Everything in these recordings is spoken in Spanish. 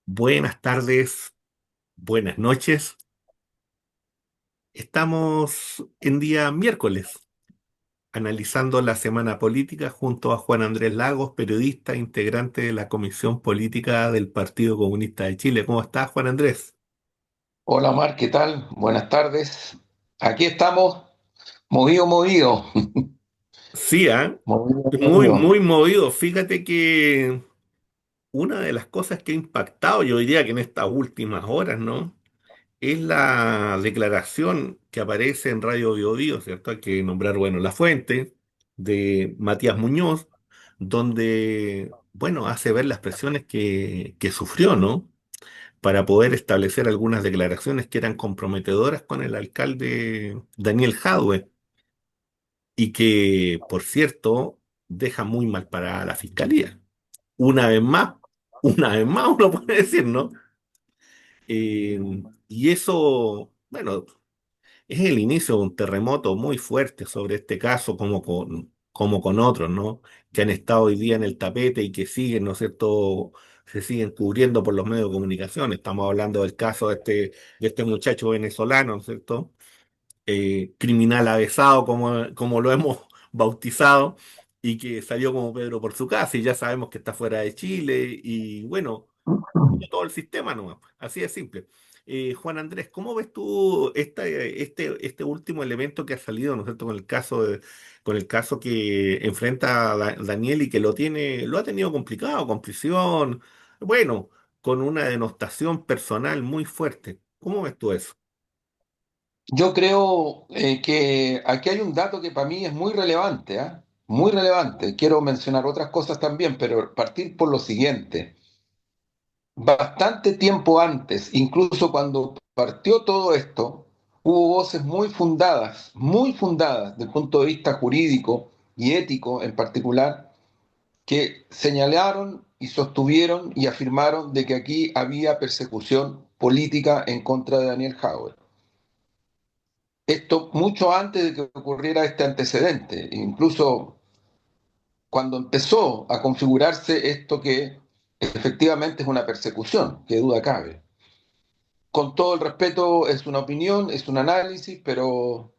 Buenas tardes, buenas noches. Estamos en día miércoles, analizando la semana política junto a Juan Andrés Lagos, periodista, integrante de la Comisión Política del Partido Comunista de Chile. ¿Cómo estás, Juan Andrés? Hola Mar, ¿qué tal? Buenas tardes. Aquí estamos, movido, Sí, ¿ah? movido, Muy, movido. muy movido. Fíjate que una de las cosas que ha impactado, yo diría que en estas últimas horas, ¿no? Es la declaración que aparece en Radio Biobío, ¿cierto? Hay que nombrar, bueno, la fuente de Matías Muñoz, donde, bueno, hace ver las presiones que sufrió, ¿no? Para poder establecer algunas declaraciones que eran comprometedoras con el alcalde Daniel Jadwe y que, por cierto, deja muy mal para la fiscalía. Una vez más, una vez más uno puede decir, ¿no? Eh, y eso, bueno, es el inicio de un terremoto muy fuerte sobre este caso, como con otros, ¿no? Que han estado hoy día en el tapete y que siguen, ¿no es cierto? Se siguen cubriendo por los medios de comunicación. Estamos hablando del caso de este muchacho venezolano, ¿no es cierto? Criminal avesado, como lo hemos bautizado, y que salió como Pedro por su casa, y ya sabemos que está fuera de Chile, y bueno todo el sistema nomás, pues, así de simple. Juan Andrés, ¿cómo ves tú este último elemento que ha salido, ¿no es cierto?, con el caso que enfrenta a Daniel y que lo ha tenido complicado, con prisión, bueno, con una denostación personal muy fuerte. ¿Cómo ves tú eso? Yo creo que aquí hay un dato que para mí es muy relevante, ¿ah? Muy relevante. Quiero mencionar otras cosas también, pero partir por lo siguiente. Bastante tiempo antes, incluso cuando partió todo esto, hubo voces muy fundadas desde el punto de vista jurídico y ético en particular, que señalaron y sostuvieron y afirmaron de que aquí había persecución política en contra de Daniel Howard. Esto mucho antes de que ocurriera este antecedente, incluso cuando empezó a configurarse esto que efectivamente es una persecución, que duda cabe. Con todo el respeto, es una opinión, es un análisis, pero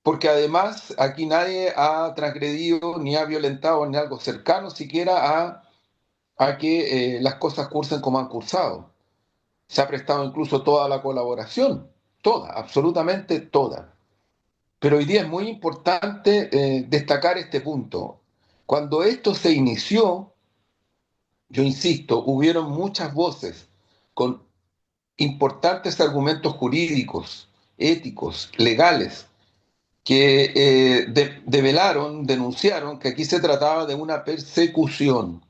porque además aquí nadie ha transgredido ni ha violentado ni algo cercano siquiera a que las cosas cursen como han cursado. Se ha prestado incluso toda la colaboración, toda, absolutamente toda. Pero hoy día es muy importante destacar este punto. Cuando esto se inició, yo insisto, hubieron muchas voces con importantes argumentos jurídicos, éticos, legales, que develaron, denunciaron que aquí se trataba de una persecución.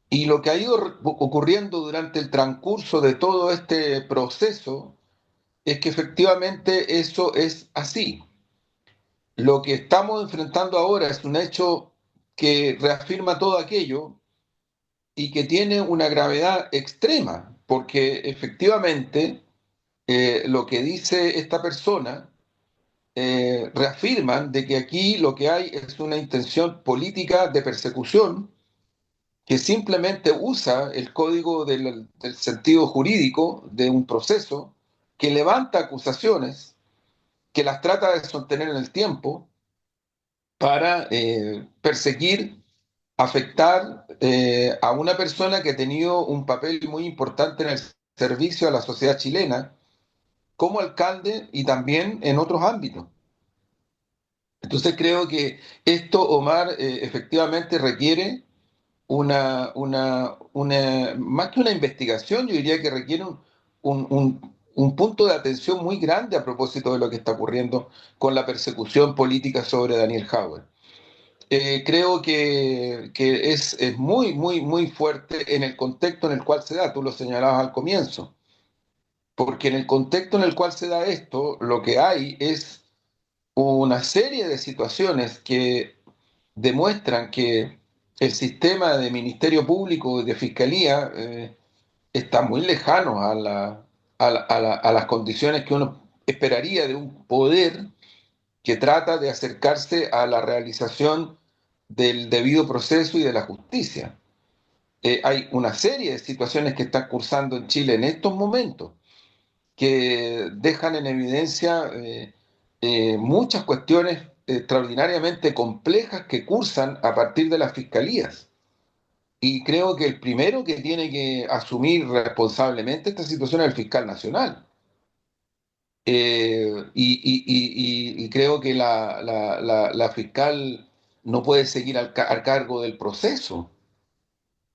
Y lo que ha ido ocurriendo durante el transcurso de todo este proceso es que efectivamente eso es así. Lo que estamos enfrentando ahora es un hecho que reafirma todo aquello y que tiene una gravedad extrema, porque efectivamente lo que dice esta persona reafirman de que aquí lo que hay es una intención política de persecución que simplemente usa el código del sentido jurídico de un proceso que levanta acusaciones, que las trata de sostener en el tiempo para perseguir, afectar a una persona que ha tenido un papel muy importante en el servicio a la sociedad chilena como alcalde y también en otros ámbitos. Entonces creo que esto, Omar, efectivamente requiere más que una investigación, yo diría que requiere un punto de atención muy grande a propósito de lo que está ocurriendo con la persecución política sobre Daniel Howard. Creo que es muy fuerte en el contexto en el cual se da, tú lo señalabas al comienzo, porque en el contexto en el cual se da esto, lo que hay es una serie de situaciones que demuestran que el sistema de Ministerio Público y de Fiscalía está muy lejano a las condiciones que uno esperaría de un poder que trata de acercarse a la realización del debido proceso y de la justicia. hay una serie de situaciones que están cursando en Chile en estos momentos que dejan en evidencia muchas cuestiones extraordinariamente complejas que cursan a partir de las fiscalías. Y creo que el primero que tiene que asumir responsablemente esta situación es el fiscal nacional. Y creo que la fiscal no puede seguir al cargo del proceso.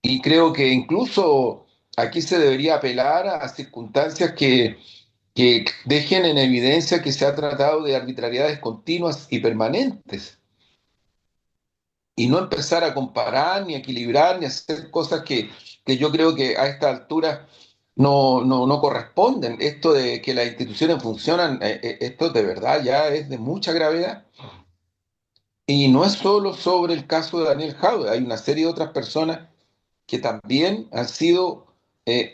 Y creo que incluso aquí se debería apelar a circunstancias que dejen en evidencia que se ha tratado de arbitrariedades continuas y permanentes y no empezar a comparar, ni a equilibrar, ni a hacer cosas que yo creo que a esta altura no corresponden. Esto de que las instituciones funcionan, esto de verdad ya es de mucha gravedad. Y no es solo sobre el caso de Daniel Jaude, hay una serie de otras personas que también han sido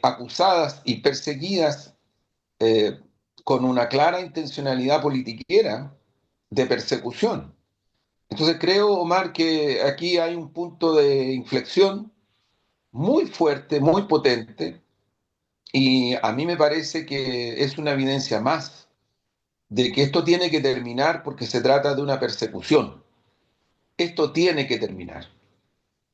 acusadas y perseguidas eh, con una clara intencionalidad politiquera de persecución. Entonces creo, Omar, que aquí hay un punto de inflexión muy fuerte, muy potente, y a mí me parece que es una evidencia más de que esto tiene que terminar porque se trata de una persecución. Esto tiene que terminar.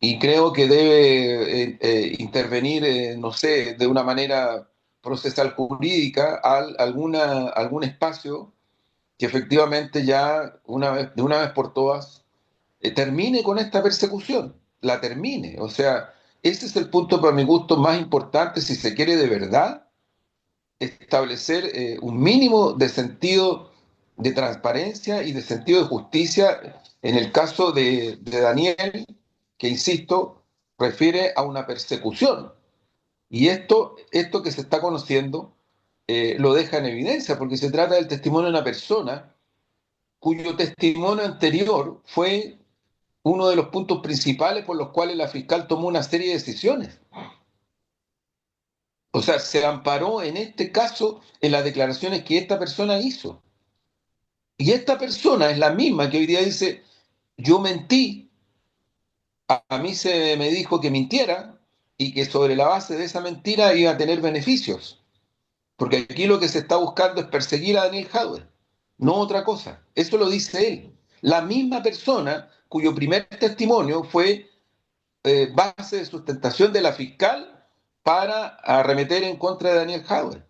Y creo que debe intervenir, no sé, de una manera procesal jurídica algún espacio que efectivamente ya de una vez por todas termine con esta persecución, la termine. O sea, ese es el punto para mi gusto más importante si se quiere de verdad establecer un mínimo de sentido de transparencia y de sentido de justicia en el caso de Daniel, que insisto, refiere a una persecución. Y esto que se está conociendo lo deja en evidencia, porque se trata del testimonio de una persona cuyo testimonio anterior fue uno de los puntos principales por los cuales la fiscal tomó una serie de decisiones. O sea, se amparó en este caso en las declaraciones que esta persona hizo. Y esta persona es la misma que hoy día dice, yo mentí, a mí se me dijo que mintiera y que sobre la base de esa mentira iba a tener beneficios. Porque aquí lo que se está buscando es perseguir a Daniel Jadwe, no otra cosa. Eso lo dice él. La misma persona cuyo primer testimonio fue base de sustentación de la fiscal para arremeter en contra de Daniel Jadwe.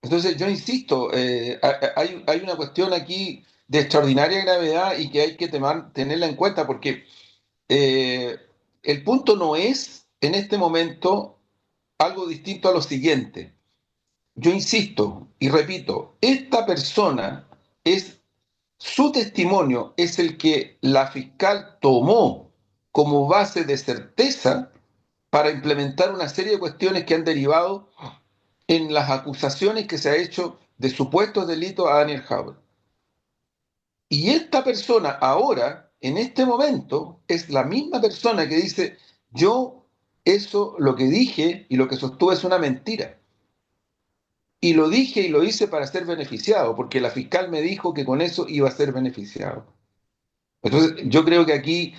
Entonces, yo insisto, hay una cuestión aquí de extraordinaria gravedad y que hay que tenerla en cuenta porque eh, el punto no es en este momento algo distinto a lo siguiente. Yo insisto y repito, esta persona es, su testimonio es el que la fiscal tomó como base de certeza para implementar una serie de cuestiones que han derivado en las acusaciones que se ha hecho de supuestos delitos a Daniel Howard. Y esta persona ahora, en este momento, es la misma persona que dice, yo eso, lo que dije y lo que sostuve es una mentira. Y lo dije y lo hice para ser beneficiado, porque la fiscal me dijo que con eso iba a ser beneficiado. Entonces, yo creo que aquí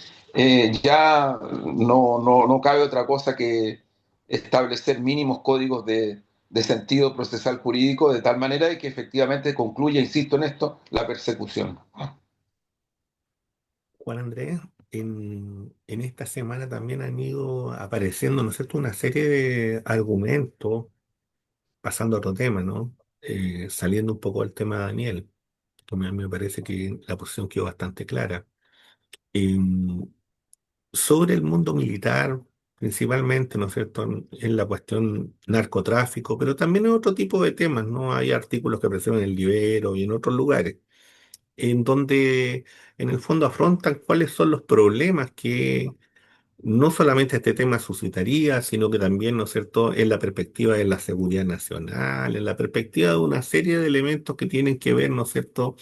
ya no cabe otra cosa que establecer mínimos códigos de sentido procesal jurídico de tal manera de que efectivamente concluya, insisto en esto, la persecución. Juan Andrés, en esta semana también han ido apareciendo, ¿no es cierto?, una serie de argumentos, pasando a otro tema, ¿no? Saliendo un poco del tema de Daniel, que a mí me parece que la posición quedó bastante clara. Em, Sobre el mundo militar, principalmente, ¿no es cierto?, en la cuestión narcotráfico, pero también en otro tipo de temas, ¿no? Hay artículos que aparecieron en el Libero y en otros lugares en donde en el fondo afrontan cuáles son los problemas que no solamente este tema suscitaría, sino que también, ¿no es cierto?, en la perspectiva de la seguridad nacional, en la perspectiva de una serie de elementos que tienen que ver, ¿no es cierto?,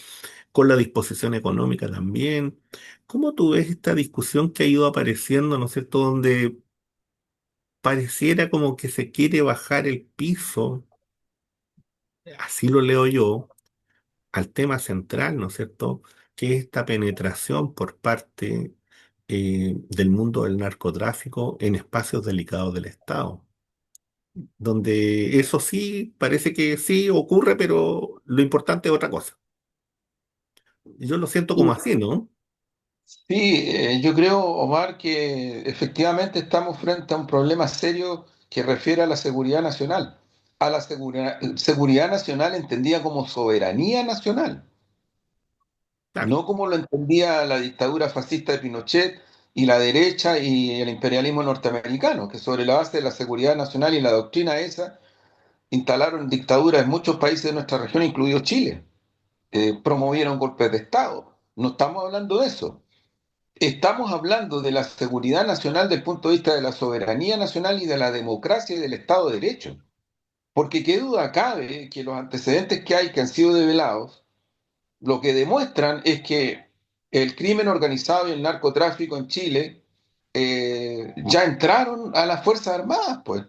con la disposición económica también. ¿Cómo tú ves esta discusión que ha ido apareciendo, ¿no es cierto?, donde pareciera como que se quiere bajar el piso, así lo leo yo, al tema central, ¿no es cierto?, que es esta penetración por parte del mundo del narcotráfico en espacios delicados del Estado, donde eso sí, parece que sí ocurre, pero lo importante es otra cosa. Yo lo siento como así, ¿no? Sí, yo creo, Omar, que efectivamente estamos frente a un problema serio que refiere a la seguridad nacional, a la seguridad nacional entendida como soberanía nacional, Claro. no como lo entendía la dictadura fascista de Pinochet y la derecha y el imperialismo norteamericano, que sobre la base de la seguridad nacional y la doctrina esa instalaron dictaduras en muchos países de nuestra región, incluido Chile. Promovieron golpes de Estado. No estamos hablando de eso. Estamos hablando de la seguridad nacional desde el punto de vista de la soberanía nacional y de la democracia y del Estado de Derecho. Porque qué duda cabe que los antecedentes que hay que han sido develados, lo que demuestran es que el crimen organizado y el narcotráfico en Chile ya entraron a las Fuerzas Armadas, pues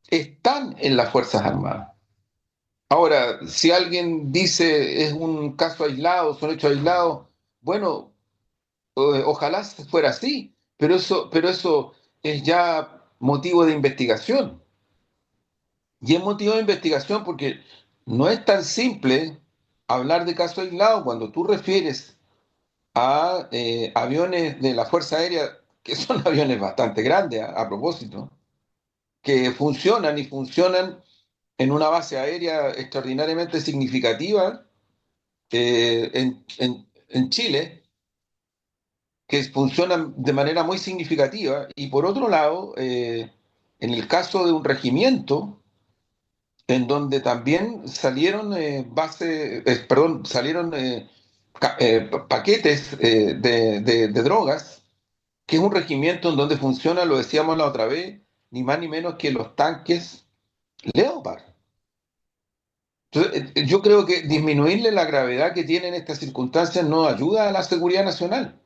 están en las Fuerzas Armadas. Ahora, si alguien dice es un caso aislado, son hechos aislados, bueno, ojalá fuera así, pero eso es ya motivo de investigación. Y es motivo de investigación porque no es tan simple hablar de casos aislados cuando tú refieres a aviones de la Fuerza Aérea, que son aviones bastante grandes a propósito, que funcionan y funcionan en una base aérea extraordinariamente significativa en Chile, que funcionan de manera muy significativa, y por otro lado, en el caso de un regimiento, en donde también salieron salieron paquetes de drogas, que es un regimiento en donde funciona, lo decíamos la otra vez, ni más ni menos que los tanques Leopard. Entonces, yo creo que disminuirle la gravedad que tienen estas circunstancias no ayuda a la seguridad nacional.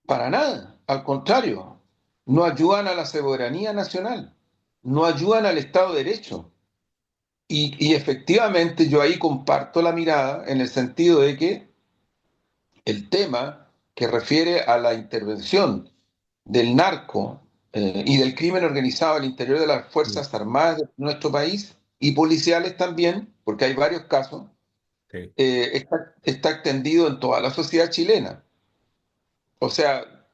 Para nada, al contrario, no ayudan a la soberanía nacional, no ayudan al Estado de Derecho. Y efectivamente yo ahí comparto la mirada en el sentido de que el tema que refiere a la intervención del narco y del crimen organizado al interior de las Mm, Fuerzas Armadas de nuestro país y policiales también, porque hay varios casos, sí. está extendido en toda la sociedad chilena. O sea,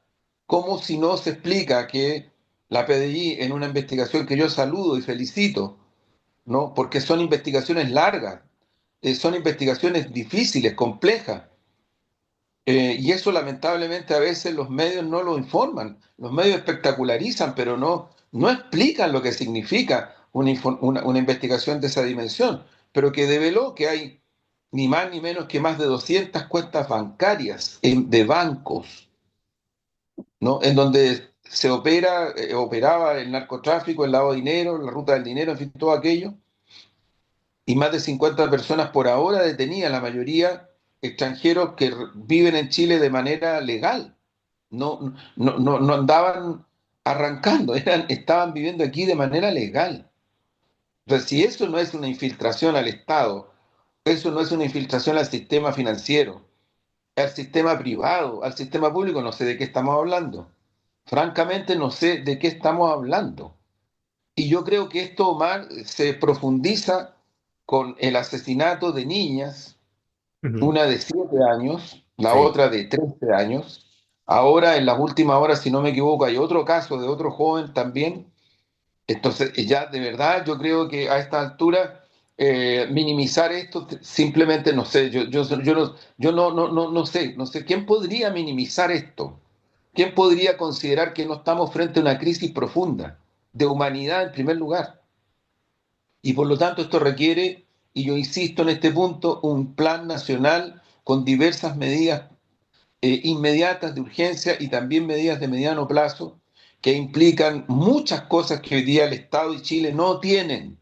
¿cómo si no se explica que la PDI en una investigación que yo saludo y felicito, ¿no? Porque son investigaciones largas, son investigaciones difíciles, complejas, y eso lamentablemente a veces los medios no lo informan, los medios espectacularizan, pero no explican lo que significa una investigación de esa dimensión, pero que develó que hay ni más ni menos que más de 200 cuentas bancarias de bancos, ¿no? En donde operaba el narcotráfico, el lavado de dinero, la ruta del dinero, en fin, todo aquello, y más de 50 personas por ahora detenidas, la mayoría extranjeros que viven en Chile de manera legal, no andaban arrancando, estaban viviendo aquí de manera legal. Entonces, si eso no es una infiltración al Estado, eso no es una infiltración al sistema financiero, al sistema privado, al sistema público, no sé de qué estamos hablando. Francamente, no sé de qué estamos hablando. Y yo creo que esto, Omar, se profundiza con el asesinato de niñas, Ujú. una de 7 años, la Sí. otra de 13 años. Ahora, en las últimas horas, si no me equivoco, hay otro caso de otro joven también. Entonces, ya de verdad, yo creo que a esta altura minimizar esto simplemente no sé, no sé quién podría minimizar esto, quién podría considerar que no estamos frente a una crisis profunda de humanidad en primer lugar. Y por lo tanto esto requiere, y yo insisto en este punto, un plan nacional con diversas medidas inmediatas de urgencia y también medidas de mediano plazo que implican muchas cosas que hoy día el Estado y Chile no tienen.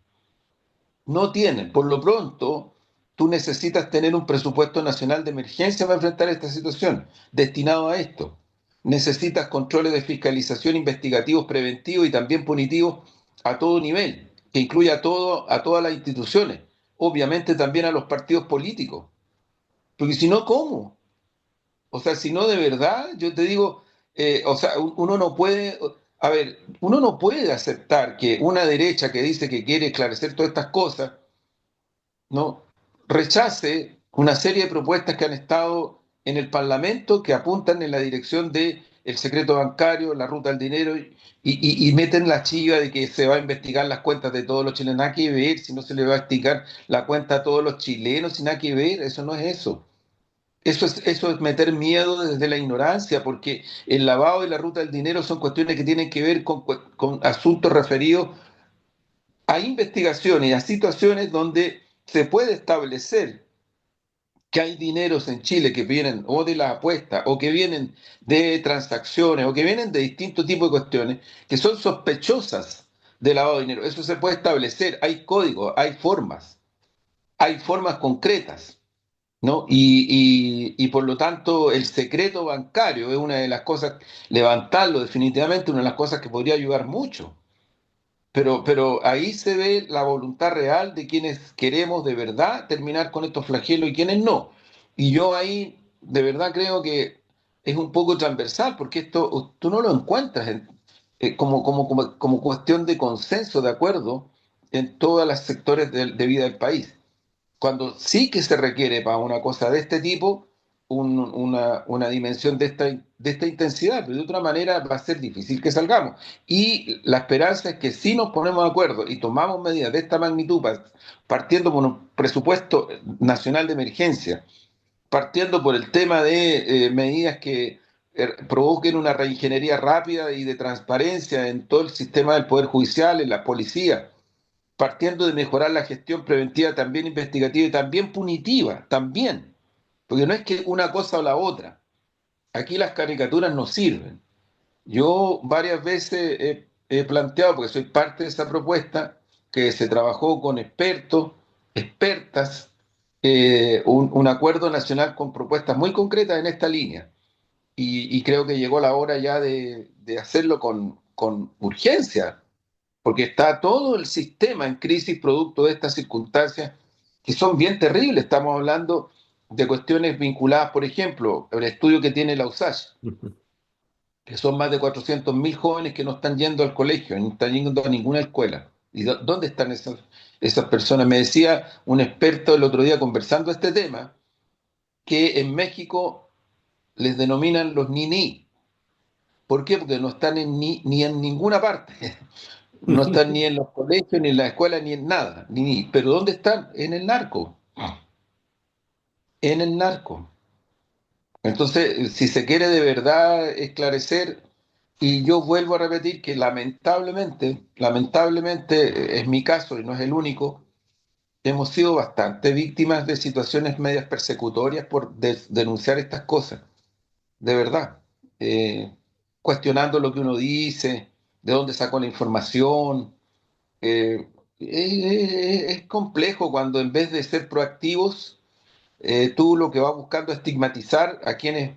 No tienen. Por lo pronto, tú necesitas tener un presupuesto nacional de emergencia para enfrentar esta situación, destinado a esto. Necesitas controles de fiscalización investigativos, preventivos y también punitivos a todo nivel, que incluya a todas las instituciones, obviamente también a los partidos políticos. Porque si no, ¿cómo? O sea, si no de verdad, yo te digo, o sea, uno no puede, a ver, uno no puede aceptar que una derecha que dice que quiere esclarecer todas estas cosas, ¿no? Rechace una serie de propuestas que han estado en el Parlamento que apuntan en la dirección de el secreto bancario, la ruta del dinero y meten la chiva de que se va a investigar las cuentas de todos los chilenos. Nada que ver, si no se le va a investigar la cuenta a todos los chilenos, sin nada que ver, eso no es eso. Eso es meter miedo desde la ignorancia, porque el lavado y la ruta del dinero son cuestiones que tienen que ver con asuntos referidos a investigaciones y a situaciones donde se puede establecer que hay dineros en Chile que vienen o de las apuestas o que vienen de transacciones o que vienen de distintos tipos de cuestiones que son sospechosas de lavado de dinero. Eso se puede establecer, hay códigos, hay formas concretas, ¿no? Y por lo tanto el secreto bancario es una de las cosas, levantarlo definitivamente, una de las cosas que podría ayudar mucho. Pero ahí se ve la voluntad real de quienes queremos de verdad terminar con estos flagelos y quienes no. Y yo ahí de verdad creo que es un poco transversal, porque esto tú no lo encuentras como cuestión de consenso, de acuerdo, en todos los sectores de vida del país. Cuando sí que se requiere para una cosa de este tipo una dimensión de esta intensidad, pero de otra manera va a ser difícil que salgamos. Y la esperanza es que si nos ponemos de acuerdo y tomamos medidas de esta magnitud, partiendo por un presupuesto nacional de emergencia, partiendo por el tema de medidas que provoquen una reingeniería rápida y de transparencia en todo el sistema del Poder Judicial, en la policía, partiendo de mejorar la gestión preventiva, también investigativa y también punitiva, también, porque no es que una cosa o la otra. Aquí las caricaturas no sirven. Yo varias veces he planteado, porque soy parte de esa propuesta, que se trabajó con expertos, expertas, un acuerdo nacional con propuestas muy concretas en esta línea. Y creo que llegó la hora ya de hacerlo con urgencia, porque está todo el sistema en crisis producto de estas circunstancias que son bien terribles. Estamos hablando de cuestiones vinculadas, por ejemplo, el estudio que tiene la USACH, que son más de 400.000 jóvenes que no están yendo al colegio, no están yendo a ninguna escuela. ¿Y dónde están esas personas? Me decía un experto el otro día conversando este tema, que en México les denominan los niní. ¿Por qué? Porque no están ni en ninguna parte. No están ni en los colegios, ni en la escuela, ni en nada. Pero ¿dónde están? En el narco. En el narco. Entonces, si se quiere de verdad esclarecer, y yo vuelvo a repetir que lamentablemente es mi caso y no es el único, hemos sido bastante víctimas de situaciones medias persecutorias por denunciar estas cosas, de verdad. Eh, Cuestionando lo que uno dice, de dónde sacó la información. Es complejo cuando en vez de ser proactivos, tú lo que vas buscando es estigmatizar a quienes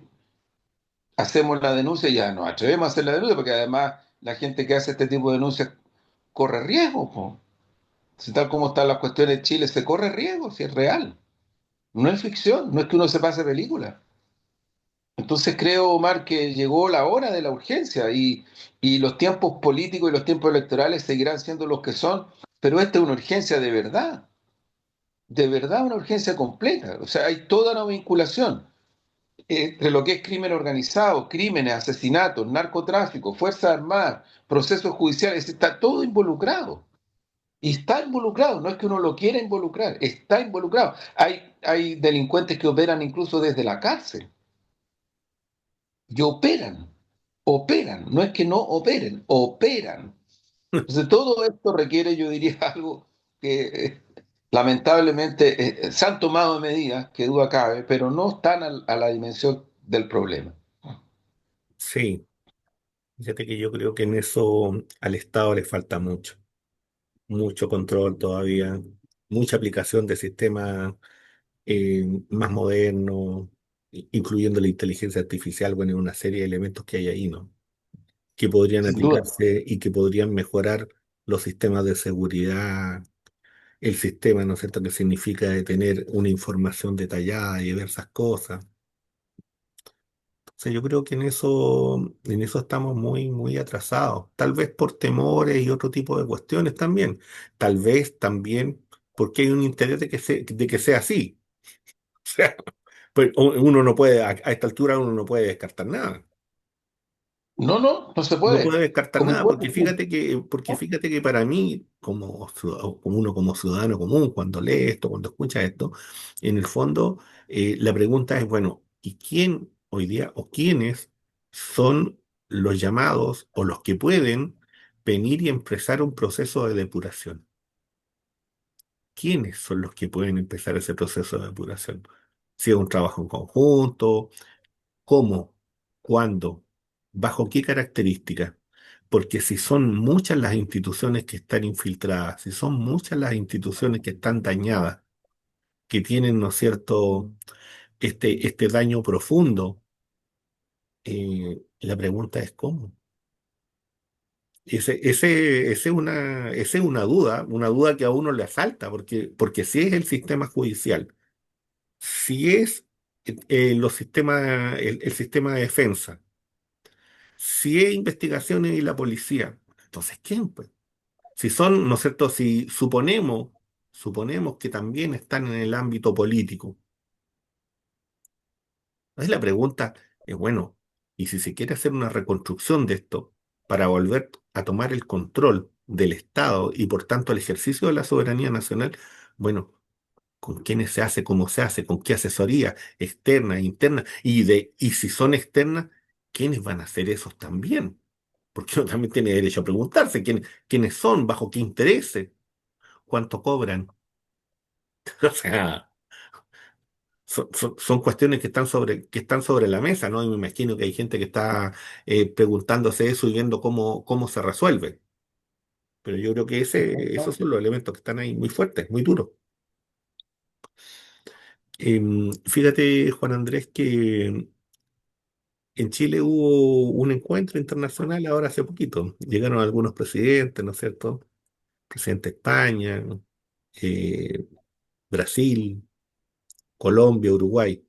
hacemos la denuncia y ya nos atrevemos a hacer la denuncia, porque además la gente que hace este tipo de denuncias corre riesgo, po. Si tal como están las cuestiones en Chile, se corre riesgo, si es real. No es ficción, no es que uno se pase película. Entonces creo, Omar, que llegó la hora de la urgencia y los tiempos políticos y los tiempos electorales seguirán siendo los que son, pero esta es una urgencia de verdad una urgencia completa. O sea, hay toda una vinculación entre lo que es crimen organizado, crímenes, asesinatos, narcotráfico, Fuerzas Armadas, procesos judiciales, está todo involucrado. Y está involucrado, no es que uno lo quiera involucrar, está involucrado. Hay delincuentes que operan incluso desde la cárcel y operan, no es que no operen, operan. Entonces todo esto requiere, yo diría, algo que lamentablemente se han tomado medidas, que duda cabe, pero no están a la dimensión del problema. Sí, fíjate que yo creo que en eso al Estado le falta mucho, mucho control todavía, mucha aplicación de sistemas más modernos, incluyendo la inteligencia artificial, bueno, y una serie de elementos que hay ahí, ¿no? Que podrían Sin duda. aplicarse y que podrían mejorar los sistemas de seguridad, el sistema, ¿no es cierto?, que significa de tener una información detallada y diversas cosas. O sea, yo creo que en eso estamos muy, muy atrasados. Tal vez por temores y otro tipo de cuestiones también. Tal vez también porque hay un interés de que sea así. O sea, pues uno no puede, a esta altura uno no puede descartar nada. No, no, no se No puede puede. descartar ¿Cómo nada, puede ser? porque fíjate que para mí, como uno como ciudadano común, cuando lee esto, cuando escucha esto, en el fondo la pregunta es, bueno, ¿y quién hoy día o quiénes son los llamados o los que pueden venir y empezar un proceso de depuración? ¿Quiénes son los que pueden empezar ese proceso de depuración? Si es un trabajo en conjunto, ¿cómo? ¿Cuándo? ¿Bajo qué características? Porque si son muchas las instituciones que están infiltradas, si son muchas las instituciones que están dañadas, que tienen, ¿no es cierto?, este daño profundo, la pregunta es ¿cómo? Ese es una duda que a uno le asalta, porque si es el sistema judicial, si es el sistema de defensa, si es investigaciones y la policía, entonces ¿quién, pues? Si son, ¿no es cierto? Si suponemos que también están en el ámbito político. Entonces la pregunta es, bueno, ¿y si se quiere hacer una reconstrucción de esto para volver a tomar el control del Estado y por tanto el ejercicio de la soberanía nacional? Bueno, ¿con quiénes se hace, cómo se hace, con qué asesoría externa, interna? Y si son externas, ¿quiénes van a hacer esos también? Porque uno también tiene derecho a preguntarse quiénes son, bajo qué intereses, cuánto cobran. O sea, son cuestiones que están sobre la mesa, ¿no? Y me imagino que hay gente que está preguntándose eso y viendo cómo se resuelve. Pero yo creo que esos son los elementos que están ahí muy fuertes, muy duros. Fíjate, Juan Andrés, que en Chile hubo un encuentro internacional ahora hace poquito. Llegaron algunos presidentes, ¿no es cierto? Presidente de España, eh, Brasil, Colombia, Uruguay.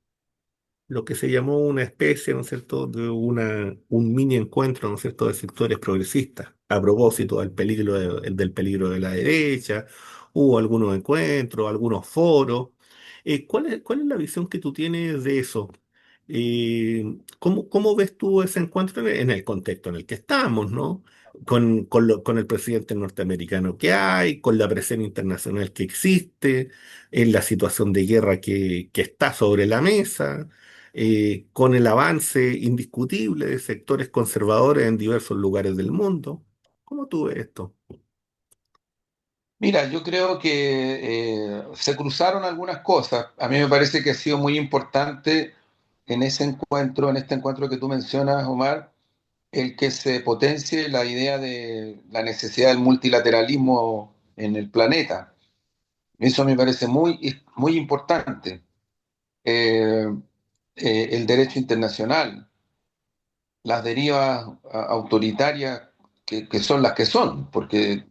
Lo que se llamó una especie, ¿no es cierto?, de un mini encuentro, ¿no es cierto?, de sectores progresistas, a propósito del peligro de la derecha, hubo algunos encuentros, algunos foros. ¿Cuál es la visión que tú tienes de eso? ¿Cómo ves tú ese encuentro en el contexto en el que estamos, ¿no? Con el presidente norteamericano que hay, con la presión internacional que existe, en la situación de guerra que está sobre la mesa, con el avance indiscutible de sectores conservadores en diversos lugares del mundo. ¿Cómo tú ves esto? Mira, yo creo que se cruzaron algunas cosas. A mí me parece que ha sido muy importante en ese encuentro, en este encuentro que tú mencionas, Omar, el que se potencie la idea de la necesidad del multilateralismo en el planeta. Eso me parece muy, muy importante. Eh, el derecho internacional, las derivas autoritarias que son las que son, porque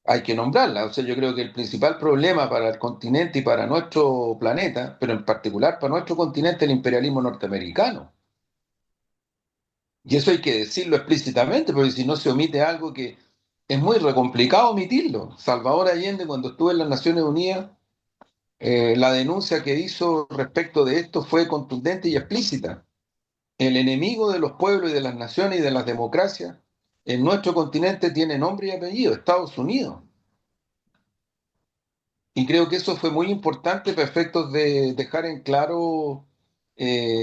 hay que nombrarlas. O sea, yo creo que el principal problema para el continente y para nuestro planeta, pero en particular para nuestro continente, es el imperialismo norteamericano. Y eso hay que decirlo explícitamente, porque si no se omite algo que es muy complicado omitirlo. Salvador Allende, cuando estuvo en las Naciones Unidas, la denuncia que hizo respecto de esto fue contundente y explícita. El enemigo de los pueblos y de las naciones y de las democracias en nuestro continente tiene nombre y apellido, Estados Unidos. Y creo que eso fue muy importante para efectos de dejar en claro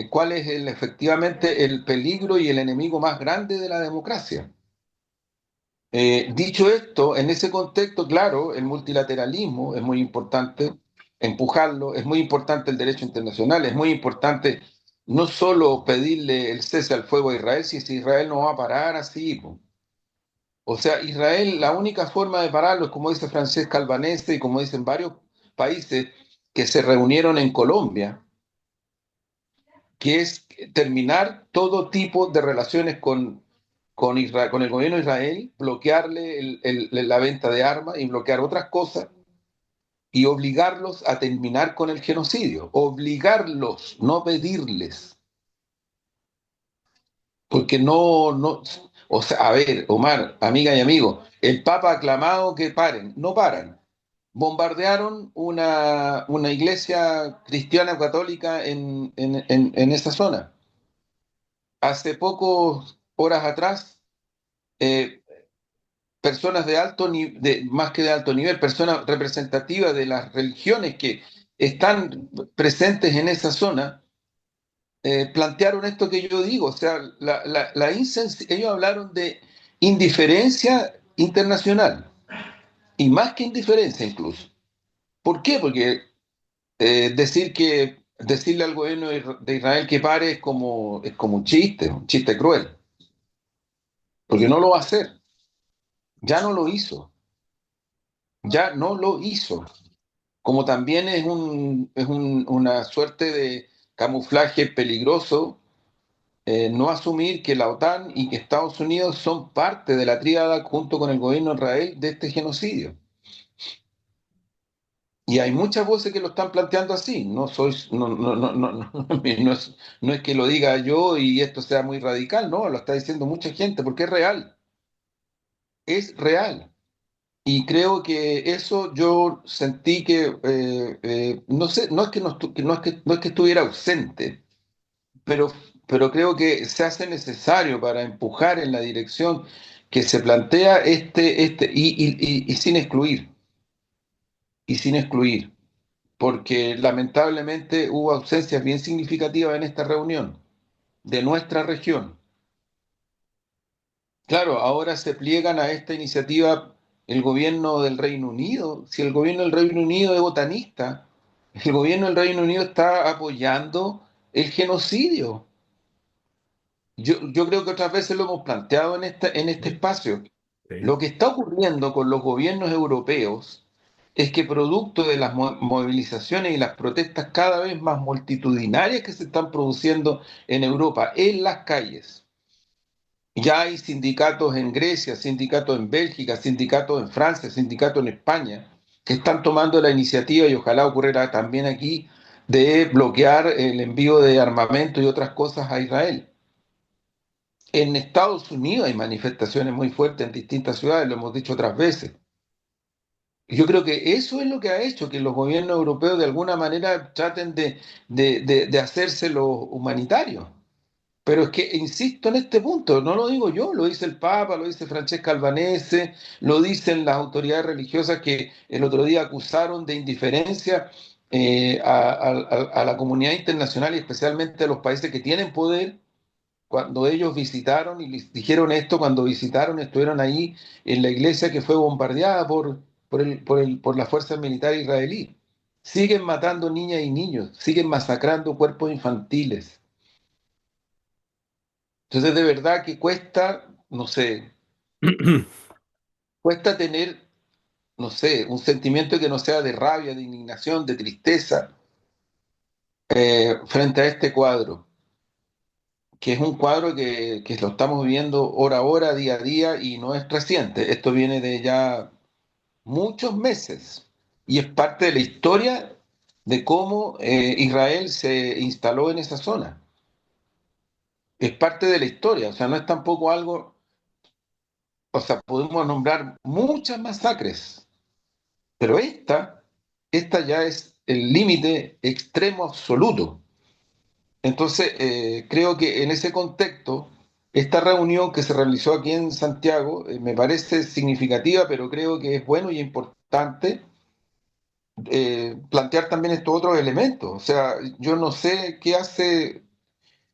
cuál es efectivamente el peligro y el enemigo más grande de la democracia. Dicho esto, en ese contexto, claro, el multilateralismo es muy importante empujarlo, es muy importante el derecho internacional, es muy importante no solo pedirle el cese al fuego a Israel, si Israel no va a parar así. Po. O sea, Israel, la única forma de pararlo es como dice Francesca Albanese y como dicen varios países que se reunieron en Colombia, que es terminar todo tipo de relaciones con, Israel, con el gobierno de Israel, bloquearle la venta de armas y bloquear otras cosas y obligarlos a terminar con el genocidio. Obligarlos, no pedirles. porque o sea, a ver, Omar, amiga y amigo, el Papa ha aclamado que paren, no paran. Bombardearon una iglesia cristiana católica en esa zona. Hace pocas horas atrás, eh, personas de más que de alto nivel, personas representativas de las religiones que están presentes en esa zona, plantearon esto que yo digo, o sea, ellos hablaron de indiferencia internacional, y más que indiferencia incluso. ¿Por qué? Porque decirle al gobierno de Israel que pare es como un chiste cruel, porque no lo va a hacer, ya no lo hizo, ya no lo hizo. Como también una suerte de camuflaje peligroso, no asumir que la OTAN y que Estados Unidos son parte de la tríada junto con el gobierno de Israel de este genocidio. Y hay muchas voces que lo están planteando así. No es que lo diga yo y esto sea muy radical, no, lo está diciendo mucha gente porque es real, es real. Y creo que eso yo sentí no sé, no es que no es que estuviera ausente, pero, pero creo que se hace necesario para empujar en la dirección que se plantea y y sin excluir, porque lamentablemente hubo ausencias bien significativas en esta reunión de nuestra región. Claro, ahora se pliegan a esta iniciativa el gobierno del Reino Unido. Si el gobierno del Reino Unido es botanista, el gobierno del Reino Unido está apoyando el genocidio. Yo creo que otras veces lo hemos planteado en este Sí, espacio. sí. Lo que está ocurriendo con los gobiernos europeos es que producto de las movilizaciones y las protestas cada vez más multitudinarias que se están produciendo en Europa, en las calles, ya hay sindicatos en Grecia, sindicatos en Bélgica, sindicatos en Francia, sindicatos en España, que están tomando la iniciativa, y ojalá ocurriera también aquí, de bloquear el envío de armamento y otras cosas a Israel. En Estados Unidos hay manifestaciones muy fuertes en distintas ciudades, lo hemos dicho otras veces. Yo creo que eso es lo que ha hecho que los gobiernos europeos de alguna manera traten de hacerse los humanitarios. Pero es que insisto en este punto, no lo digo yo, lo dice el Papa, lo dice Francesca Albanese, lo dicen las autoridades religiosas que el otro día acusaron de indiferencia a la comunidad internacional y especialmente a los países que tienen poder cuando ellos visitaron y les dijeron esto, cuando visitaron, estuvieron ahí en la iglesia que fue bombardeada por la fuerza militar israelí. Siguen matando niñas y niños, siguen masacrando cuerpos infantiles. Entonces, de verdad que cuesta, no sé, cuesta tener, no sé, un sentimiento que no sea de rabia, de indignación, de tristeza frente a este cuadro, que es un cuadro que lo estamos viendo hora a hora, día a día, y no es reciente. Esto viene de ya muchos meses y es parte de la historia de cómo Israel se instaló en esa zona. Es parte de la historia, o sea, no es tampoco algo, o sea, podemos nombrar muchas masacres, pero esta ya es el límite extremo absoluto. Entonces, creo que en ese contexto, esta reunión que se realizó aquí en Santiago me parece significativa, pero creo que es bueno y importante plantear también estos otros elementos. O sea, yo no sé qué hace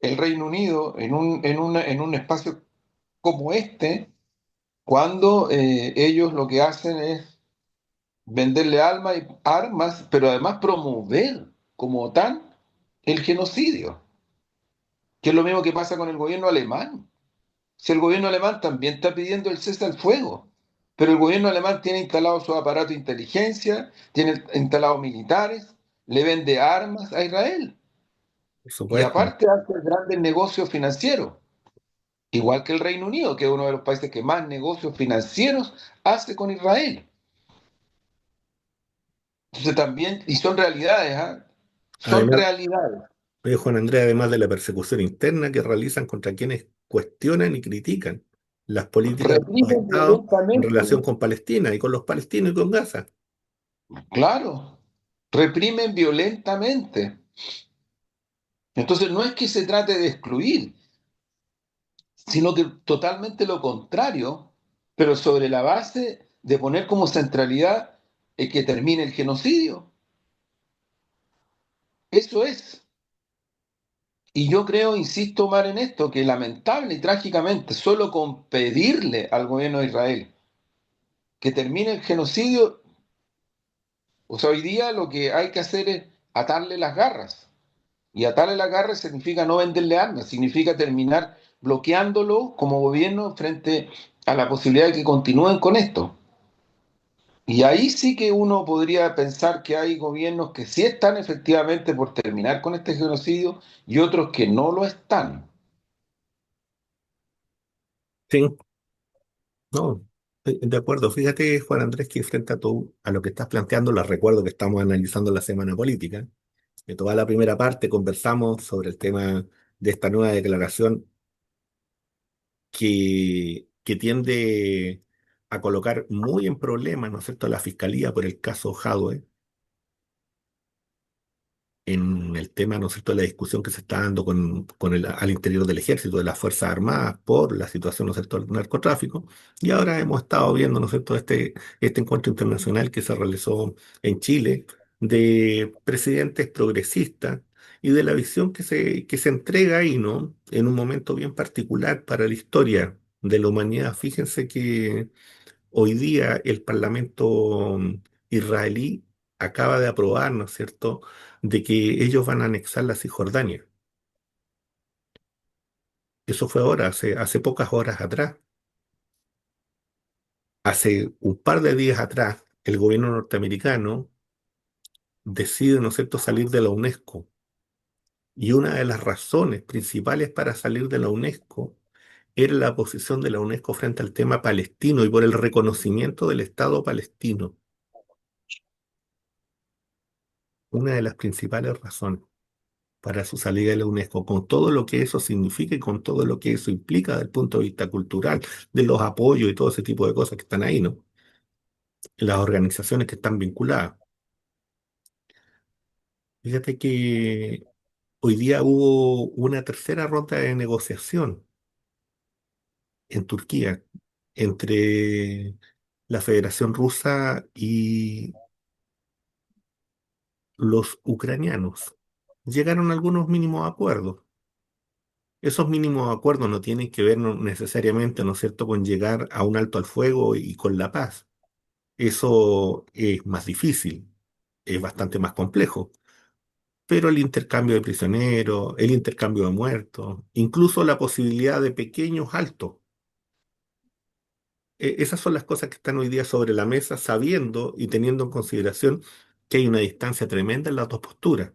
el Reino Unido en un espacio como este, cuando ellos lo que hacen es venderle armas, pero además promover como tal el genocidio, que es lo mismo que pasa con el gobierno alemán. Si el gobierno alemán también está pidiendo el cese al fuego, pero el gobierno alemán tiene instalado su aparato de inteligencia, tiene instalados militares, le vende armas a Israel Por y supuesto. aparte hace grandes negocios financieros, igual que el Reino Unido, que es uno de los países que más negocios financieros hace con Israel. Entonces también, y son realidades, ¿ah? Son Además, realidades. Juan Andrés, además de la persecución interna que realizan contra quienes cuestionan y critican las políticas de los Reprimen estados en violentamente, relación con Palestina y con los palestinos y con Gaza. claro, reprimen violentamente. Entonces no es que se trate de excluir, sino que totalmente lo contrario, pero sobre la base de poner como centralidad que termine el genocidio. Eso es. Y yo creo, insisto, Omar, en esto, que lamentable y trágicamente, solo con pedirle al gobierno de Israel que termine el genocidio, o sea, hoy día lo que hay que hacer es atarle las garras. Y atarle las garras significa no venderle armas, significa terminar bloqueándolo como gobierno frente a la posibilidad de que continúen con esto. Y ahí sí que uno podría pensar que hay gobiernos que sí están efectivamente por terminar con este genocidio y otros que no lo están. Sí, no, de acuerdo. Fíjate, Juan Andrés, que frente a, a lo que estás planteando, les recuerdo que estamos analizando la semana política. En toda la primera parte conversamos sobre el tema de esta nueva declaración que tiende a colocar muy en problemas, ¿no es cierto?, a la Fiscalía por el caso Jadwe, en el tema, ¿no es cierto?, de la discusión que se está dando con al interior del ejército, de las Fuerzas Armadas, por la situación, ¿no es cierto?, del narcotráfico. Y ahora hemos estado viendo, ¿no es cierto?, este encuentro internacional que se realizó en Chile de presidentes progresistas y de la visión que se entrega ahí, ¿no?, en un momento bien particular para la historia de la humanidad. Fíjense que hoy día el Parlamento israelí acaba de aprobar, ¿no es cierto?, de que ellos van a anexar la Cisjordania. Eso fue ahora, hace pocas horas atrás. Hace un par de días atrás, el gobierno norteamericano decide, ¿no es cierto?, salir de la UNESCO. Y una de las razones principales para salir de la UNESCO era la posición de la UNESCO frente al tema palestino y por el reconocimiento del Estado palestino. Una de las principales razones para su salida de la UNESCO, con todo lo que eso significa y con todo lo que eso implica desde el punto de vista cultural, de los apoyos y todo ese tipo de cosas que están ahí, ¿no? Las organizaciones que están vinculadas. Fíjate que hoy día hubo una tercera ronda de negociación en Turquía entre la Federación Rusa y los ucranianos. Llegaron a algunos mínimos acuerdos. Esos mínimos acuerdos no tienen que ver necesariamente, ¿no es cierto?, con llegar a un alto al fuego y con la paz. Eso es más difícil, es bastante más complejo. Pero el intercambio de prisioneros, el intercambio de muertos, incluso la posibilidad de pequeños altos, esas son las cosas que están hoy día sobre la mesa, sabiendo y teniendo en consideración que hay una distancia tremenda en las dos posturas,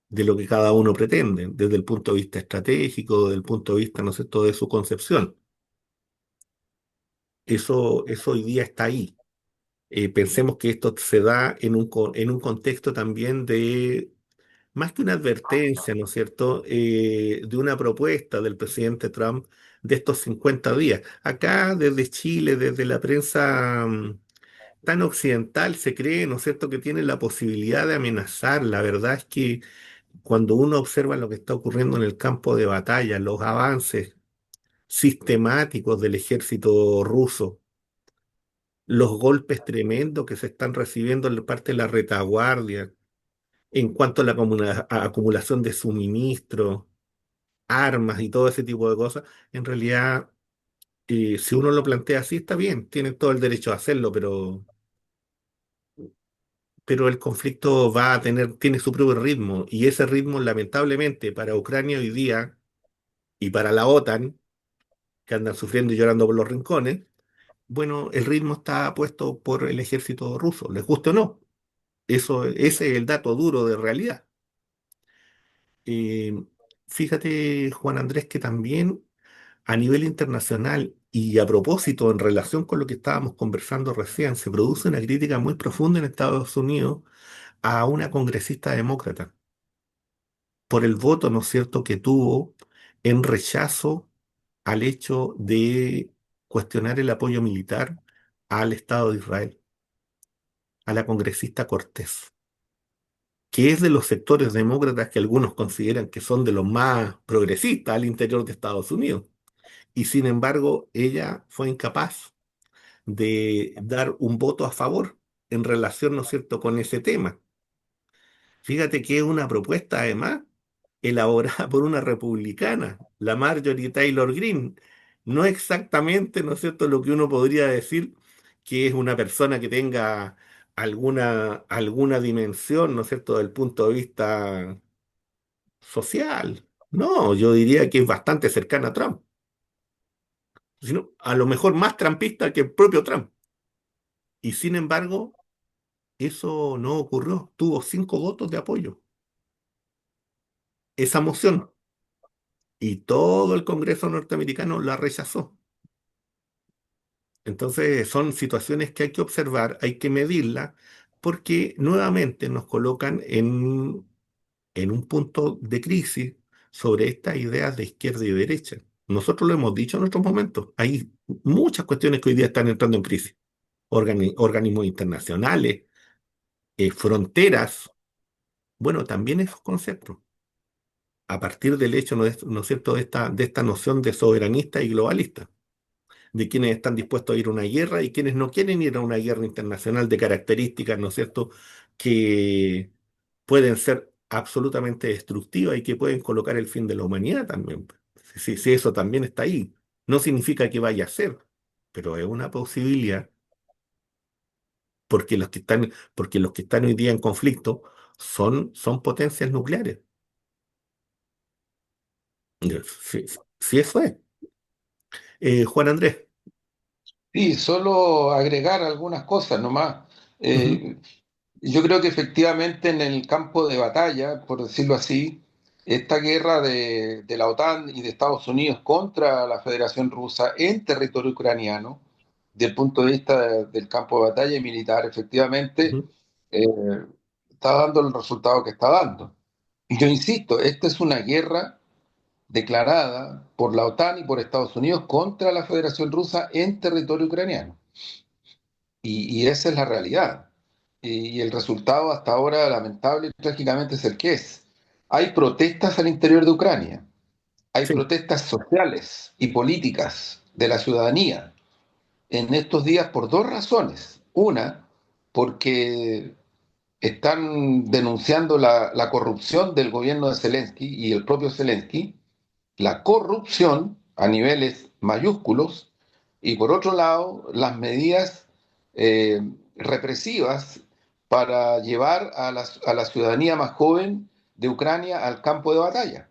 de lo que cada uno pretende, desde el punto de vista estratégico, desde el punto de vista, ¿no es cierto?, de su concepción. Eso hoy día está ahí. Pensemos que esto se da en en un contexto también de, más que una advertencia, ¿no es cierto?, de una propuesta del presidente Trump de estos 50 días. Acá, desde Chile, desde la prensa tan occidental, se cree, ¿no es cierto?, que tiene la posibilidad de amenazar. La verdad es que cuando uno observa lo que está ocurriendo en el campo de batalla, los avances sistemáticos del ejército ruso, los golpes tremendos que se están recibiendo de parte de la retaguardia en cuanto a la acumulación de suministros, armas y todo ese tipo de cosas, en realidad, si uno lo plantea así, está bien, tienen todo el derecho a hacerlo, pero el conflicto va a tener, tiene su propio ritmo, y ese ritmo, lamentablemente, para Ucrania hoy día y para la OTAN, que andan sufriendo y llorando por los rincones, bueno, el ritmo está puesto por el ejército ruso, les guste o no. Ese es el dato duro de realidad. Eh, Fíjate, Juan Andrés, que también a nivel internacional y a propósito en relación con lo que estábamos conversando recién, se produce una crítica muy profunda en Estados Unidos a una congresista demócrata por el voto, ¿no es cierto?, que tuvo en rechazo al hecho de cuestionar el apoyo militar al Estado de Israel, a la congresista Cortés, que es de los sectores demócratas que algunos consideran que son de los más progresistas al interior de Estados Unidos. Y sin embargo, ella fue incapaz de dar un voto a favor en relación, ¿no es cierto?, con ese tema. Fíjate que es una propuesta, además, elaborada por una republicana, la Marjorie Taylor Greene. No exactamente, ¿no es cierto?, lo que uno podría decir que es una persona que tenga alguna dimensión, ¿no es cierto?, desde el punto de vista social. No, yo diría que es bastante cercana a Trump, sino a lo mejor más trumpista que el propio Trump. Y sin embargo, eso no ocurrió. Tuvo 5 votos de apoyo esa moción y todo el Congreso norteamericano la rechazó. Entonces son situaciones que hay que observar, hay que medirlas, porque nuevamente nos colocan en un punto de crisis sobre estas ideas de izquierda y derecha. Nosotros lo hemos dicho en otros momentos. Hay muchas cuestiones que hoy día están entrando en crisis. Organismos internacionales, fronteras, bueno, también esos conceptos, a partir del hecho, ¿no es cierto?, de esta noción de soberanista y globalista, de quienes están dispuestos a ir a una guerra y quienes no quieren ir a una guerra internacional de características, ¿no es cierto?, que pueden ser absolutamente destructivas y que pueden colocar el fin de la humanidad también. Si eso también está ahí, no significa que vaya a ser, pero es una posibilidad porque los que están hoy día en conflicto son potencias nucleares. Si eso es. Juan Andrés. Sí, solo agregar algunas cosas nomás. Ujú, Eh, yo creo que efectivamente en el campo de batalla, por decirlo así, esta guerra de la OTAN y de Estados Unidos contra la Federación Rusa en territorio ucraniano, desde el punto de vista del campo de batalla y militar, efectivamente, ujú. eh, está dando el resultado que está dando. Y yo insisto, esta es una guerra declarada por la OTAN y por Estados Unidos contra la Federación Rusa en territorio ucraniano. Y esa es la realidad. Y el resultado hasta ahora, lamentable y trágicamente, es el que es. Hay protestas al interior de Ucrania, hay Sí, protestas sociales y políticas de la ciudadanía en estos días por dos razones. Una, porque están denunciando la corrupción del gobierno de Zelensky y el propio Zelensky, la corrupción a niveles mayúsculos, y por otro lado, las medidas eh, represivas para llevar a la ciudadanía más joven de Ucrania al campo de batalla.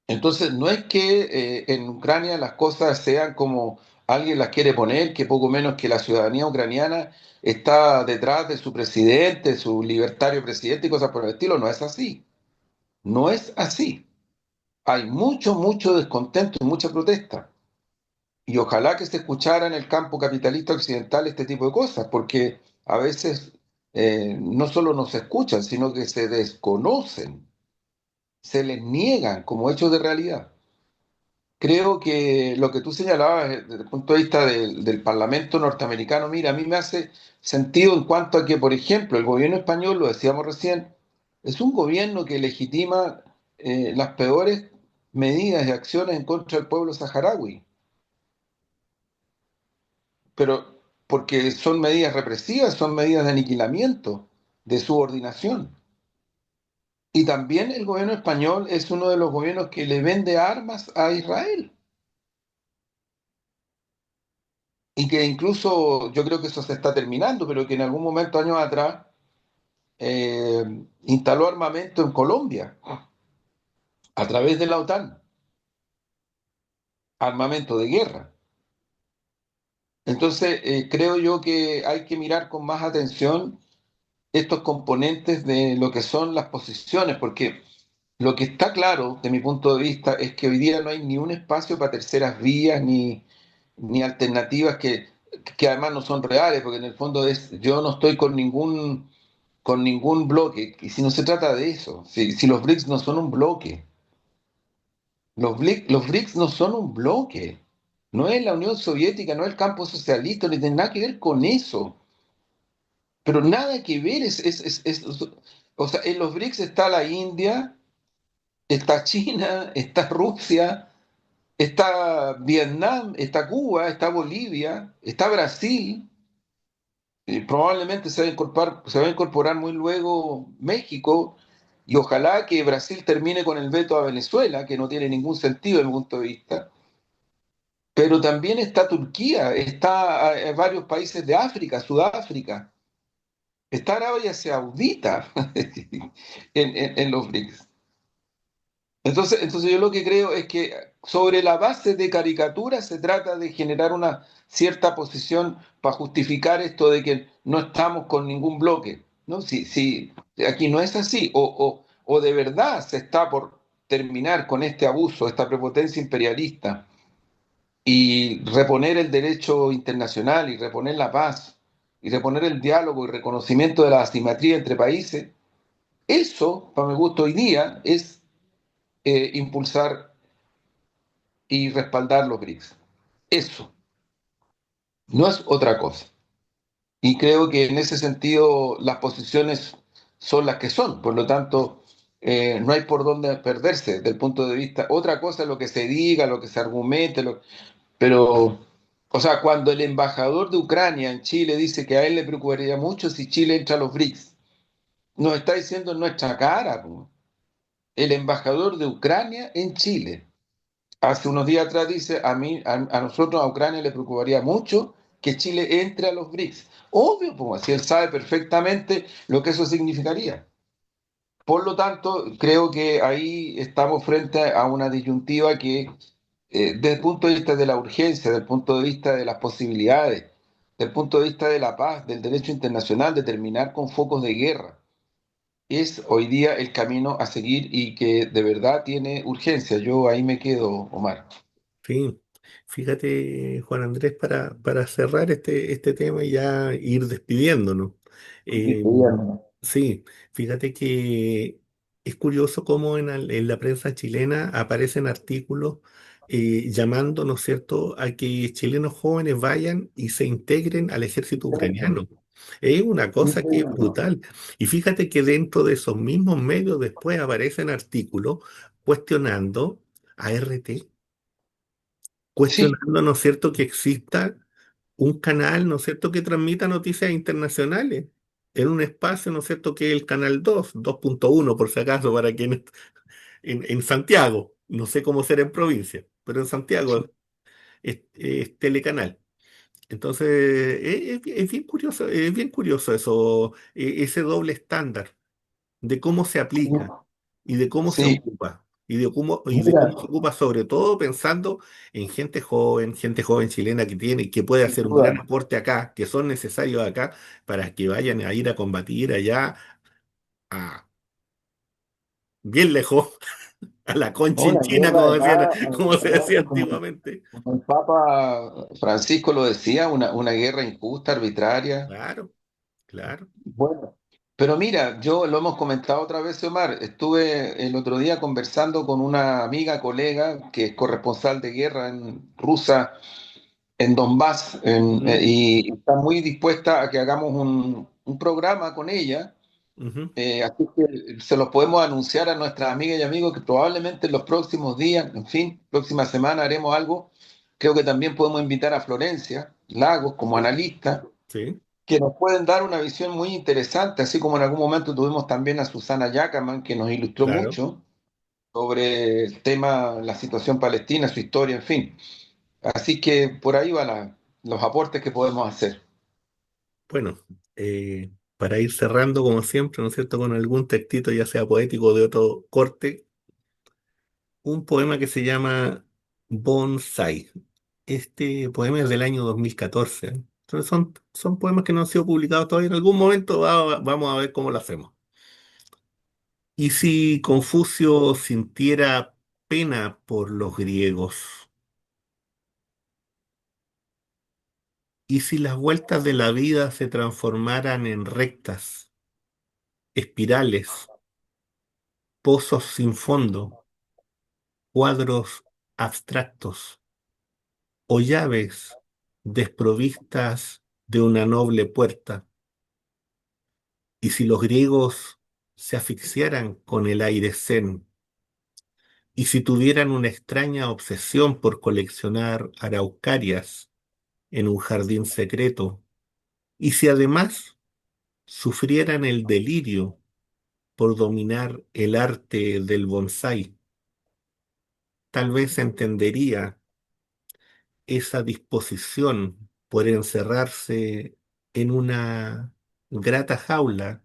Entonces, no es que en Ucrania las cosas sean como alguien las quiere poner, que poco menos que la ciudadanía ucraniana está detrás de su presidente, su libertario presidente y cosas por el estilo. No es así. No es así. Hay mucho, mucho descontento y mucha protesta. Y ojalá que se escuchara en el campo capitalista occidental este tipo de cosas, porque a veces no solo no se escuchan, sino que se desconocen, se les niegan como hechos de realidad. Creo que lo que tú señalabas desde el punto de vista del Parlamento norteamericano, mira, a mí me hace sentido en cuanto a que, por ejemplo, el gobierno español, lo decíamos recién, es un gobierno que legitima las peores medidas y acciones en contra del pueblo saharaui, pero porque son medidas represivas, son medidas de aniquilamiento, de subordinación. Y también el gobierno español es uno de los gobiernos que le vende armas a Israel. Y que incluso yo creo que eso se está terminando, pero que en algún momento, años atrás, eh, instaló armamento en Colombia a través de la OTAN, armamento de guerra. Entonces, creo yo que hay que mirar con más atención estos componentes de lo que son las posiciones, porque lo que está claro, de mi punto de vista, es que hoy día no hay ni un espacio para terceras vías ni alternativas que además no son reales, porque en el fondo yo no estoy con ningún bloque, y si no se trata de eso, si los BRICS no son un bloque, Los BRICS no son un bloque. No es la Unión Soviética, no es el campo socialista, no tiene nada que ver con eso. Pero nada que ver. O sea, en los BRICS está la India, está China, está Rusia, está Vietnam, está Cuba, está Bolivia, está Brasil. Y probablemente se va a incorporar muy luego México. Y ojalá que Brasil termine con el veto a Venezuela, que no tiene ningún sentido desde mi punto de vista. Pero también está Turquía, está varios países de África, Sudáfrica, está Arabia Saudita en los BRICS. Entonces yo lo que creo es que sobre la base de caricaturas se trata de generar una cierta posición para justificar esto de que no estamos con ningún bloque. ¿No? Si aquí no es así, o de verdad se está por terminar con este abuso, esta prepotencia imperialista y reponer el derecho internacional y reponer la paz y reponer el diálogo y reconocimiento de la asimetría entre países, eso, para mi gusto hoy día, es impulsar y respaldar los BRICS. Eso, no es otra cosa. Y creo que en ese sentido las posiciones son las que son, por lo tanto, no hay por dónde perderse del punto de vista. Otra cosa es lo que se diga, lo que se argumente, pero, o sea, cuando el embajador de Ucrania en Chile dice que a él le preocuparía mucho si Chile entra a los BRICS, nos está diciendo en nuestra cara, po. El embajador de Ucrania en Chile. Hace unos días atrás dice, a nosotros, a Ucrania le preocuparía mucho que Chile entre a los BRICS. Obvio, pues, si él sabe perfectamente lo que eso significaría. Por lo tanto, creo que ahí estamos frente a una disyuntiva que, desde el punto de vista de la urgencia, desde el punto de vista de las posibilidades, desde el punto de vista de la paz, del derecho internacional, de terminar con focos de guerra, es hoy día el camino a seguir y que de verdad tiene urgencia. Yo ahí me quedo, Omar. Sí, fíjate, Juan Andrés, para cerrar este tema y ya ir despidiéndonos. Eh, sí, fíjate que es curioso cómo en la prensa chilena aparecen artículos llamando, ¿no es cierto?, a que chilenos jóvenes vayan y se integren al ejército ucraniano. Es una cosa que es brutal. Y fíjate que dentro de esos mismos medios después aparecen artículos cuestionando a RT, Sí, cuestionando, ¿no es cierto?, que exista un canal, ¿no es cierto?, que transmita noticias internacionales en un espacio, ¿no es cierto?, que es el canal 2.1 por si acaso, para quienes en Santiago, no sé cómo será en provincia, pero en Santiago es telecanal. Entonces, es bien curioso eso, ese doble estándar de cómo se aplica y de cómo se sí, ocupa. Y de cómo se mira, ocupa, sobre todo pensando en gente joven chilena que tiene, que puede sin hacer un gran duda. aporte acá, que son necesarios acá para que vayan a ir a combatir allá a bien lejos, a la No, la Conchinchina, guerra además, como se además, decía como antiguamente. el Papa Francisco lo decía, una guerra injusta, arbitraria. Claro, claro. Bueno, pero mira, yo lo hemos comentado otra vez, Omar. Estuve el otro día conversando con una amiga, colega, que es corresponsal de guerra en rusa, en Donbass, Mm, y está muy dispuesta a que hagamos un programa con ella. ujú, Así que se los podemos anunciar a nuestras amigas y amigos que probablemente en los próximos días, en fin, próxima semana haremos algo. Creo que también podemos invitar a Florencia Lagos como sí, analista, sí, que nos pueden dar una visión muy interesante, así como en algún momento tuvimos también a Susana Yacaman, que nos ilustró claro. mucho sobre el tema, la situación palestina, su historia, en fin. Así que por ahí van los aportes que podemos hacer. Bueno, para ir cerrando, como siempre, ¿no es cierto?, con algún textito, ya sea poético o de otro corte, un poema que se llama Bonsai. Este poema es del año 2014. Entonces son poemas que no han sido publicados todavía. En algún momento vamos a ver cómo lo hacemos. ¿Y si Confucio sintiera pena por los griegos? ¿Y si las vueltas de la vida se transformaran en rectas, espirales, pozos sin fondo? cuadros abstractos o llaves desprovistas de una noble puerta. Y si los griegos se asfixiaran con el aire zen, y si tuvieran una extraña obsesión por coleccionar araucarias en un jardín secreto, y si además sufrieran el delirio por dominar el arte del bonsái, tal vez entendería esa disposición por encerrarse en una grata jaula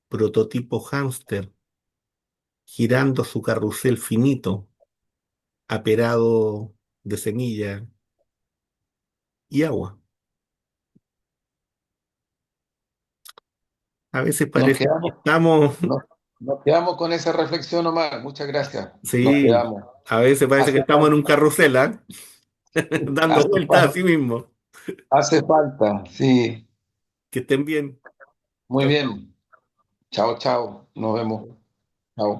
prototipo hámster, girando su carrusel finito, aperado de semilla y agua. A veces Nos parece que quedamos, estamos, nos, nos quedamos con esa reflexión, Omar. Muchas gracias. Nos sí, quedamos. a veces parece que Hace estamos en un falta, carrusel, ¿ah? Dando hace vueltas a falta, sí mismo. hace falta. Sí, Que estén bien. muy Chao, chao. bien. Chao, chao. Nos vemos. Chao.